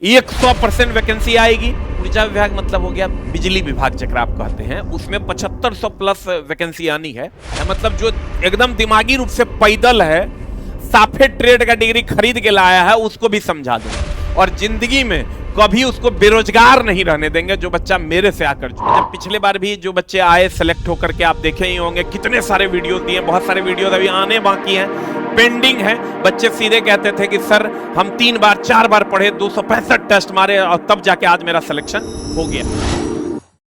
100% vacancy आएगी। ऊर्जा विभाग मतलब हो गया बिजली विभाग जकरा आप कहते हैं, उसमें 7500 प्लस वैकेंसी आनी है। मतलब जो एकदम दिमागी रूप से पैदल है, साफे ट्रेड का डिग्री खरीद के लाया है, उसको भी समझा दूंगा और जिंदगी में कभी उसको बेरोजगार नहीं रहने देंगे। जो बच्चा मेरे से आकर जब पिछले बार भी जो बच्चे आए सेलेक्ट होकर के, आप देखे ही होंगे कितने सारे वीडियो दिए, बहुत सारे वीडियो अभी आने बाकी हैं, पेंडिंग है। बच्चे सीधे कहते थे कि सर हम 3 बार 4 बार पढ़े, 265 टेस्ट मारे और तब जाके आज मेरा सिलेक्शन हो गया।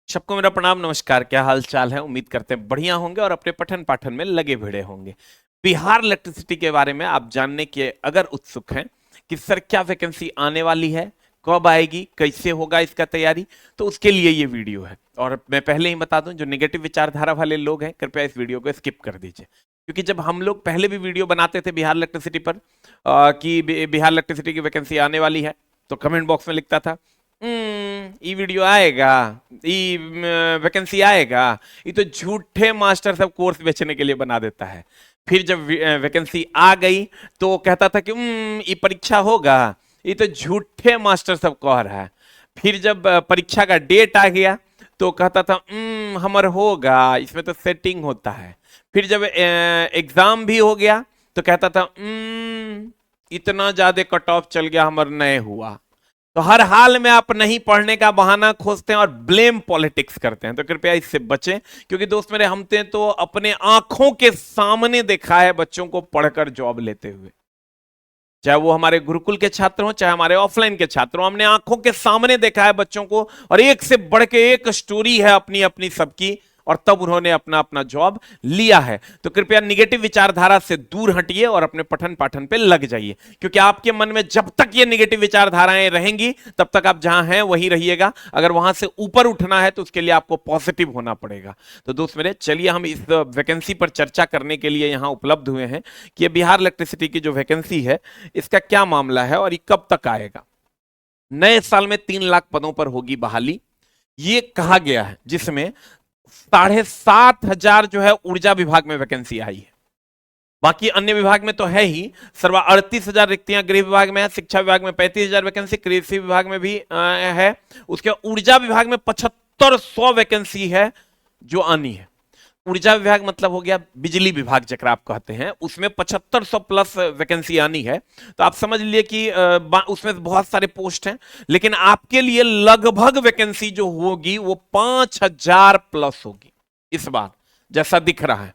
सबको मेरा प्रणाम, नमस्कार, क्या हाल चाल है? उम्मीद करते हैं बढ़िया होंगे और अपने पठन पाठन में लगे भिड़े होंगे। बिहार इलेक्ट्रिसिटी के बारे में आप जानने के अगर उत्सुक हैं कि सर क्या वैकेंसी आने वाली है, कब आएगी, कैसे होगा इसका तैयारी, तो उसके लिए ये वीडियो है। और मैं पहले ही बता दूं, जो नेगेटिव विचारधारा वाले लोग हैं कृपया इस वीडियो को स्किप कर दीजिए, क्योंकि जब हम लोग पहले भी वीडियो बनाते थे बिहार इलेक्ट्रिसिटी पर कि बिहार इलेक्ट्रिसिटी की वैकेंसी आने वाली है, तो कमेंट बॉक्स में लिखता था ये वीडियो आएगा, ये वैकेंसी आएगा, ये तो झूठे मास्टर सब कोर्स बेचने के लिए बना देता है। फिर जब वैकेंसी आ गई तो कहता था कि ये परीक्षा होगा, ये तो झूठे मास्टर सब कह रहा है। फिर जब परीक्षा का डेट आ गया तो कहता था हमर होगा, इसमें तो सेटिंग होता है। फिर जब एग्जाम भी हो गया तो कहता था इतना ज्यादा कट ऑफ चल गया, हमर नहीं हुआ। तो हर हाल में आप नहीं पढ़ने का बहाना खोजते हैं और ब्लेम पॉलिटिक्स करते हैं, तो कृपया इससे बचें। क्योंकि दोस्त मेरे, हमने तो अपने आंखों के सामने देखा है बच्चों को पढ़कर जॉब लेते हुए, चाहे वो हमारे गुरुकुल के छात्र हों, चाहे हमारे ऑफलाइन के छात्र हों। हमने आंखों के सामने देखा है बच्चों को, और एक से बढ़ के एक स्टोरी है अपनी अपनी सबकी, और तब उन्होंने अपना अपना जॉब लिया है। तो कृपया निगेटिव विचारधारा से दूर हटिए और अपने पठन पाठन पे लग जाइए, क्योंकि आपके मन में जब तक ये निगेटिव विचारधाराएं रहेंगी तब तक आप जहां हैं वहीं रहिएगा। अगर वहां से ऊपर उठना है तो उसके लिए आपको पॉजिटिव होना पड़ेगा। तो दोस्त मेरे, चलिए हम इस वैकेंसी पर चर्चा करने के लिए यहां उपलब्ध हुए हैं कि बिहार इलेक्ट्रिसिटी की जो वैकेंसी है इसका क्या मामला है और ये कब तक आएगा। नए साल में 3 लाख पदों पर होगी बहाली, ये कहा गया है, जिसमें 7,500 जो है ऊर्जा विभाग में वैकेंसी आई है। बाकी अन्य विभाग में तो है ही, 38,000 रिक्तियां गृह विभाग में है, शिक्षा विभाग में 35,000 वैकेंसी, कृषि विभाग में भी है। उसके ऊर्जा विभाग में 7500 वैकेंसी है जो आनी है। ऊर्जा विभाग मतलब हो गया बिजली विभाग जकरा आप कहते हैं, उसमें 7500 प्लस वैकेंसी आनी है। तो आप समझ लिए कि उसमें बहुत सारे पोस्ट हैं, लेकिन आपके लिए लगभग वैकेंसी जो होगी वो 5000 प्लस होगी इस बार, जैसा दिख रहा है।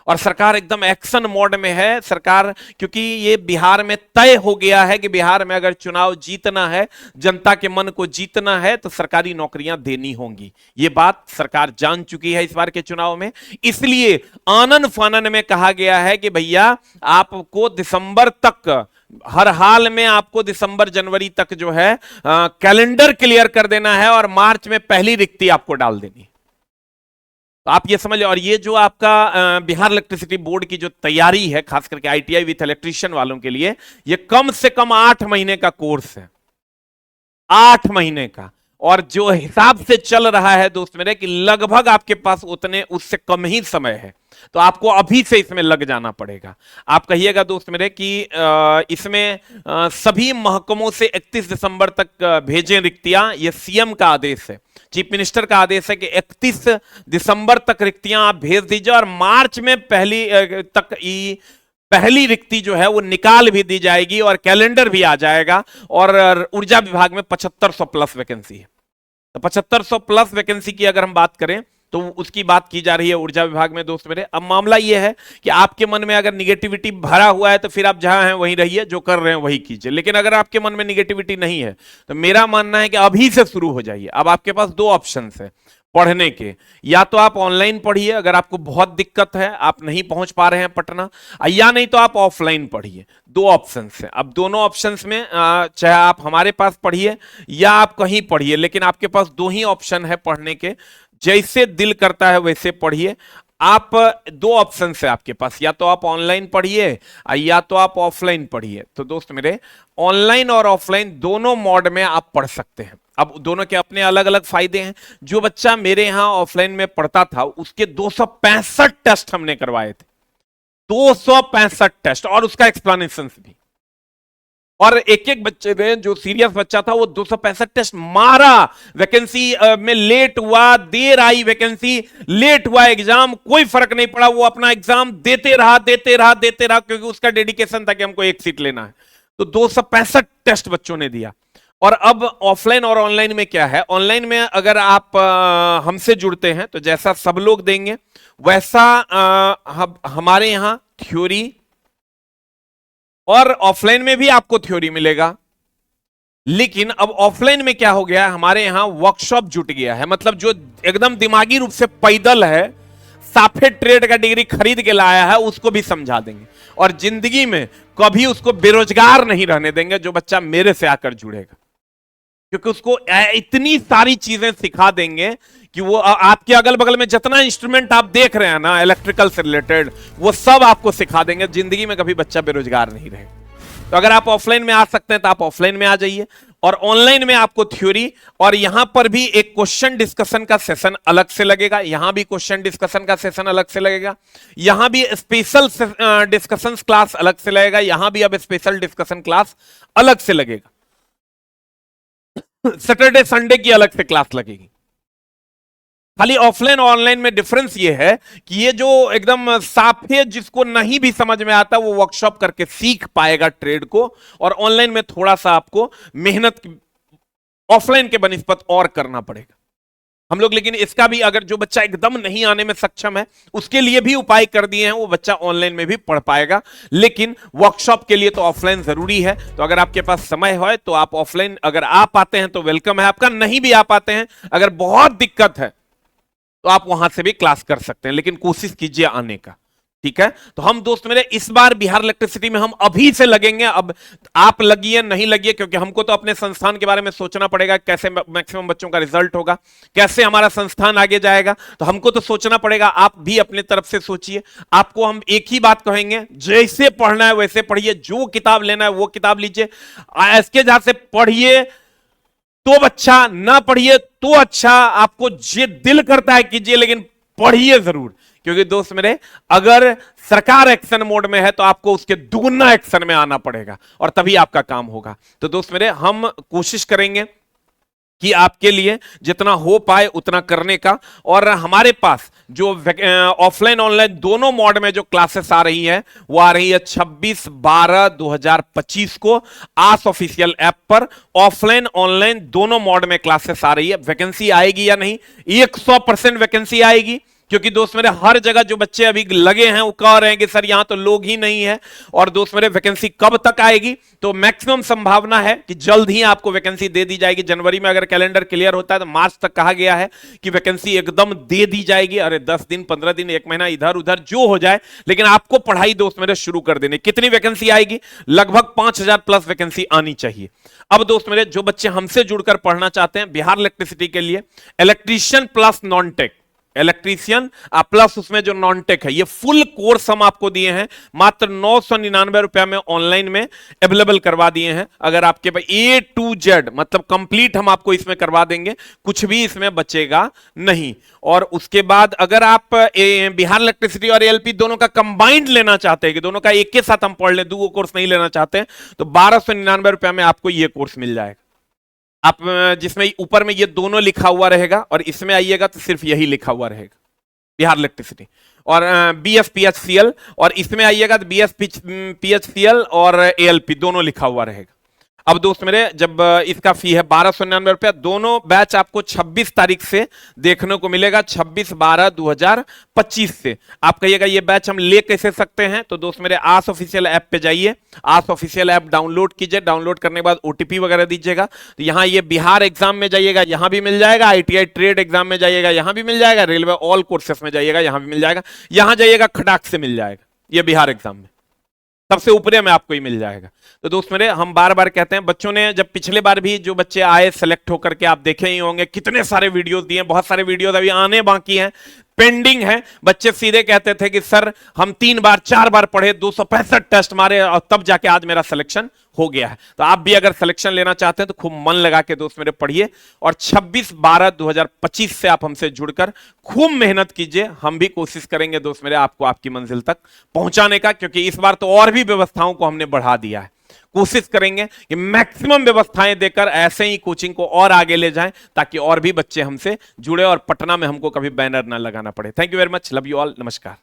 और सरकार एकदम एक्शन मोड में है सरकार, क्योंकि ये बिहार में तय हो गया है कि बिहार में अगर चुनाव जीतना है, जनता के मन को जीतना है, तो सरकारी नौकरियां देनी होंगी। ये बात सरकार जान चुकी है इस बार के चुनाव में। इसलिए आनन फानन में कहा गया है कि भैया आपको दिसंबर तक, हर हाल में आपको दिसंबर जनवरी तक जो है कैलेंडर क्लियर कर देना है और मार्च में पहली रिक्ति आपको डाल देनी। तो आप ये समझ लो। और ये जो आपका बिहार इलेक्ट्रिसिटी बोर्ड की जो तैयारी है, खास करके आईटीआई विथ इलेक्ट्रिशियन वालों के लिए, ये कम से कम 8 महीने का कोर्स है, 8 महीने का। और जो हिसाब से चल रहा है दोस्त मेरे कि लगभग आपके पास उतने उससे कम ही समय है, तो आपको अभी से इसमें लग जाना पड़ेगा। आप कहिएगा दोस्त मेरे कि इसमें सभी महकमों से 31 दिसंबर तक भेजें रिक्तियां, ये सीएम का आदेश है, चीफ मिनिस्टर का आदेश है कि 31 दिसंबर तक रिक्तियां आप भेज दीजिए और मार्च में पहली रिक्ति जो है वो निकाल भी दी जाएगी और कैलेंडर भी आ जाएगा। और ऊर्जा विभाग में 7500 प्लस वैकेंसी है। तो 7500 प्लस वैकेंसी की अगर हम बात करें तो उसकी बात की जा रही है ऊर्जा विभाग में दोस्त मेरे। अब मामला यह है कि आपके मन में अगर निगेटिविटी भरा हुआ है तो फिर आप जहां हैं वहीं रहिए, जो कर रहे हैं वही कीजिए। लेकिन अगर आपके मन में निगेटिविटी नहीं है तो मेरा मानना है कि अभी से शुरू हो जाइए। अब आपके पास 2 ऑप्शन है पढ़ने के, या तो आप ऑनलाइन पढ़िए अगर आपको बहुत दिक्कत है, आप नहीं पहुंच पा रहे हैं पटना, या नहीं तो आप ऑफलाइन पढ़िए। 2 ऑप्शंस हैं। अब दोनों ऑप्शंस में चाहे आप हमारे पास पढ़िए या आप कहीं पढ़िए, लेकिन आपके पास 2 ही ऑप्शन है पढ़ने के। जैसे दिल करता है वैसे पढ़िए। आप 2 ऑप्शन है आपके पास, या तो आप ऑनलाइन पढ़िए या तो आप ऑफलाइन पढ़िए। तो दोस्त मेरे, ऑनलाइन और ऑफलाइन दोनों मोड में आप पढ़ सकते हैं। अब दोनों के अपने अलग अलग फायदे हैं। जो बच्चा मेरे यहां ऑफलाइन में पढ़ता था उसके 265 टेस्ट हमने करवाए थे, 265 टेस्ट, और उसका एक्सप्लेनेशन भी। और एक एक बच्चे ने, जो सीरियस बच्चा था वो 265 टेस्ट मारा, वैकेंसी में लेट हुआ, देर आई वैकेंसी, लेट हुआ एग्जाम, कोई फर्क नहीं पड़ा, वो अपना एग्जाम देते रहा देते रहा देते रहा, क्योंकि उसका डेडिकेशन था कि हमको एक सीट लेना है। तो 265 टेस्ट बच्चों ने दिया। और अब ऑफलाइन और ऑनलाइन में क्या है, ऑनलाइन में अगर आप हमसे जुड़ते हैं तो जैसा सब लोग देंगे वैसा हमारे यहां थ्योरी, और ऑफलाइन में भी आपको थ्योरी मिलेगा। लेकिन अब ऑफलाइन में क्या हो गया है, हमारे यहां वर्कशॉप जुट गया है, मतलब जो एकदम दिमागी रूप से पैदल है, साफे ट्रेड का डिग्री खरीद के लाया है, उसको भी समझा देंगे। और जिंदगी में कभी उसको बेरोजगार नहीं रहने देंगे जो बच्चा मेरे से आकर जुड़ेगा, क्योंकि उसको इतनी सारी चीजें सिखा देंगे कि वो आपके अगल बगल में जितना इंस्ट्रूमेंट आप देख रहे हैं ना इलेक्ट्रिकल से रिलेटेड, वो सब आपको सिखा देंगे। जिंदगी में कभी बच्चा बेरोजगार नहीं रहेगा। तो अगर आप ऑफलाइन में आ सकते हैं तो आप ऑफलाइन में आ जाइए, और ऑनलाइन में आपको थ्योरी, और यहां पर भी एक क्वेश्चन डिस्कशन का सेशन अलग से लगेगा, यहां भी क्वेश्चन डिस्कशन का सेशन अलग से लगेगा, यहां भी स्पेशल डिस्कशन क्लास अलग से लगेगा, यहां भी अब स्पेशल डिस्कशन क्लास अलग से लगेगा। सैटरडे संडे की अलग से क्लास लगेगी। खाली ऑफलाइन और ऑनलाइन में डिफरेंस ये है कि ये जो एकदम साफ है, जिसको नहीं भी समझ में आता वो वर्कशॉप करके सीख पाएगा ट्रेड को, और ऑनलाइन में थोड़ा सा आपको मेहनत ऑफलाइन के बनिस्बत और करना पड़ेगा हम लोग। लेकिन इसका भी, अगर जो बच्चा एकदम नहीं आने में सक्षम है उसके लिए भी उपाय कर दिए हैं, वो बच्चा ऑनलाइन में भी पढ़ पाएगा। लेकिन वर्कशॉप के लिए तो ऑफलाइन जरूरी है। तो अगर आपके पास समय हो तो आप ऑफलाइन, अगर आ पाते हैं तो वेलकम है आपका, नहीं भी आ पाते हैं, अगर बहुत दिक्कत है तो आप वहां से भी क्लास कर सकते हैं, लेकिन कोशिश कीजिए आने का, ठीक है। तो हम दोस्त मेरे इस बार बिहार इलेक्ट्रिसिटी में हम अभी से लगेंगे। अब आप लगिए नहीं लगिए, क्योंकि हमको तो अपने संस्थान के बारे में सोचना पड़ेगा, कैसे मैक्सिमम बच्चों का रिजल्ट होगा, कैसे हमारा संस्थान आगे जाएगा, तो हमको तो सोचना पड़ेगा। आप भी अपने तरफ से सोचिए। आपको हम एक ही बात कहेंगे, जैसे पढ़ना है वैसे पढ़िए, जो किताब लेना है वो किताब लीजिए, इसके जहां से पढ़िए तो अच्छा, ना पढ़िए तो अच्छा, आपको जे दिल करता है कीजिए, लेकिन पढ़िए जरूर। क्योंकि दोस्त मेरे, अगर सरकार एक्शन मोड में है तो आपको उसके दुगुना एक्शन में आना पड़ेगा, और तभी आपका काम होगा। तो दोस्त मेरे, हम कोशिश करेंगे कि आपके लिए जितना हो पाए उतना करने का। और हमारे पास जो ऑफलाइन ऑनलाइन दोनों मोड में जो क्लासेस आ रही है, वो आ रही है 26/12/2025 को आस ऑफिशियल ऐप पर। ऑफलाइन ऑनलाइन दोनों मोड में क्लासेस आ रही है। वैकेंसी आएगी या नहीं? 100% वैकेंसी आएगी, क्योंकि दोस्त मेरे हर जगह जो बच्चे अभी लगे हैं वो कह रहे हैं कि सर यहां तो लोग ही नहीं है। और दोस्त मेरे, वैकेंसी कब तक आएगी? तो मैक्सिमम संभावना है कि जल्द ही आपको वैकेंसी दे दी जाएगी। जनवरी में अगर कैलेंडर क्लियर होता है तो मार्च तक कहा गया है कि वैकेंसी एकदम दे दी जाएगी। अरे 10 दिन 15 दिन 1 महीना इधर उधर जो हो जाए, लेकिन आपको पढ़ाई दोस्त मेरे शुरू कर देनी। कितनी वैकेंसी आएगी? लगभग 5000 प्लस वैकेंसी आनी चाहिए। अब दोस्त मेरे, जो बच्चे हमसे जुड़कर पढ़ना चाहते हैं बिहार इलेक्ट्रिसिटी के लिए, electrician plus non tech, electrician plus उसमें जो नॉन टेक है, ये फुल कोर्स हम आपको दिए हैं मात्र 999 रुपया में, ऑनलाइन में अवेलेबल करवा दिए हैं। अगर आपके पास A to Z मतलब कंप्लीट हम आपको इसमें करवा देंगे, कुछ भी इसमें बचेगा नहीं। और उसके बाद अगर आप बिहार इलेक्ट्रिसिटी और ALP दोनों का कंबाइंड लेना चाहते हैं कि दोनों का एक के साथ हम पढ़ लें, दो कोर्स नहीं लेना चाहते हैं, तो 1299 रुपया में आपको ये कोर्स मिल जाएगा। आप जिसमें ऊपर में ये दोनों लिखा हुआ रहेगा, और इसमें आइएगा तो सिर्फ यही लिखा हुआ रहेगा बिहार इलेक्ट्रिसिटी, और BSPHCL, और इसमें आइएगा तो BSPHCL और ALP दोनों लिखा हुआ रहेगा। अब दोस्त मेरे, जब इसका फी है 1299 रुपया, दोनों बैच आपको 26 तारीख से देखने को मिलेगा, 26/12/2025 से। आप कहिएगा ये बैच हम ले कैसे सकते हैं? तो दोस्त मेरे, आस ऑफिशियल ऐप पे जाइए, आस ऑफिशियल ऐप डाउनलोड कीजिए, डाउनलोड करने के बाद OTP वगैरह दीजिएगा, तो यहाँ ये बिहार एग्जाम में जाइएगा, यहाँ भी मिल जाएगा, ITI ट्रेड एग्जाम में जाइएगा, यहाँ भी मिल जाएगा, रेलवे ऑल कोर्सेस में जाइएगा, यहाँ भी मिल जाएगा, यहाँ जाइएगा खटाक से मिल जाएगा, ये बिहार एग्जाम में सबसे ऊपरे में आपको ही मिल जाएगा। तो दोस्त मेरे, हम बार बार कहते हैं, बच्चों ने जब पिछले बार भी जो बच्चे आए सेलेक्ट होकर के, आप देखे ही होंगे कितने सारे वीडियोस दिए, बहुत सारे वीडियोस अभी आने बाकी हैं, पेंडिंग है। बच्चे सीधे कहते थे कि सर हम 3 बार 4 बार पढ़े, 265 टेस्ट मारे, और तब जाके आज मेरा सिलेक्शन हो गया है। तो आप भी अगर सिलेक्शन लेना चाहते हैं तो खूब मन लगा के दोस्त मेरे पढ़िए, और 26/12/2025 से आप हमसे जुड़कर खूब मेहनत कीजिए। हम भी कोशिश करेंगे दोस्त मेरे आपको आपकी मंजिल तक पहुंचाने का, क्योंकि इस बार तो और भी व्यवस्थाओं को हमने बढ़ा दिया है। कोशिश करेंगे कि मैक्सिमम व्यवस्थाएं देकर ऐसे ही कोचिंग को और आगे ले जाएं, ताकि और भी बच्चे हमसे जुड़े और पटना में हमको कभी बैनर ना लगाना पड़े। Thank you very much, love you all, नमस्कार।